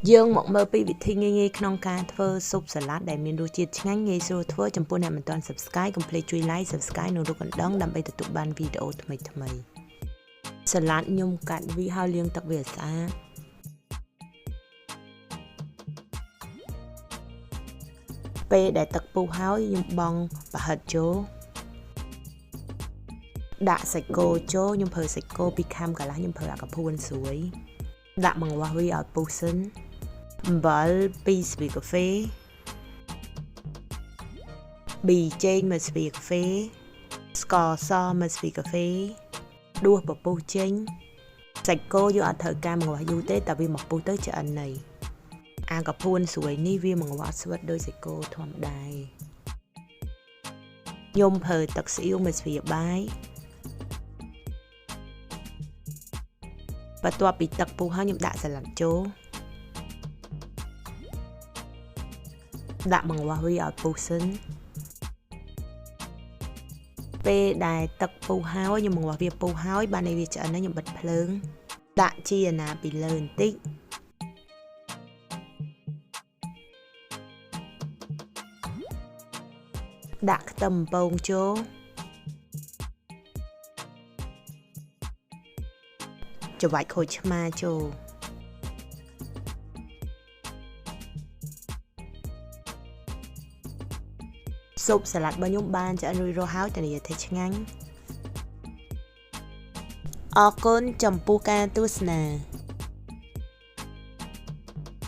Dương một mơ bị thi nghiក្នុងការធ្វើស៊ុបសាឡាត់ដែលមានរសជាតិឆ្ងាញ់ងាយស្រួលធ្វើចំពោះអ្នកមិនទាន់ Subscribe កុំភ្លេចជួយ Like Subscribe និងរូបកណ្ដឹងដើម្បីទទួលបានវីដេអូថ្មីៗសាឡាត់ខ្ញុំកាត់វាហើយលាងទឹកវាស្អាតពេលដែលទឹកពុះហើយខ្ញុំបង់ប្រហិតចូលដាក់សាច់គោចូលខ្ញុំប្រើសាច់គោ2ខាំកន្លះខ្ញុំប្រើអាកាភួនស្រួយដាក់បង្វាស់វាឲ្យពុះសិនអំបិល2ស្លាបព្រាកាហ្វេប៊ីចេង1ស្លាបព្រាកាហ្វេស្ករស1ស្លាបព្រាកាហ្វេដួសពពុះចេញសាច់គោយកអត់ត្រូវការបង្វាស់យូរទេតែវាមកពុះទៅឆ្អិននៃអាកាភួនស្រួយនេះវាបង្វាស់ស្វិតដោយសាច់គោធម្មតាខ្ញុំប្រើទឹកស៊ីអ៊ីវ1ស្លាបព្រាបាយបន្ទាប់ពីទឹកពុះហើយខ្ញុំដាក់សាឡាត់ចូលដាក់បង្វាស់វាឲ្យពុះសិនពេលដែលទឹកពុះហើយខ្ញុំបង្វាស់វាពុះហើយបានឲ្យវាឆ្អិនហើយខ្ញុំបិទភ្លើងដាក់ជីអាណាពីលើបន្តិចដាក់ខ្ទឹមបំពងចូលច្របាច់ក្រូចឆ្មាចូលស៊ុបសាឡាត់របស់ខ្ញុំបានឆ្អិនរួចរាល់ហើយធានាថាឆ្ងាញ់អរគុណចំពោះការទស្សនា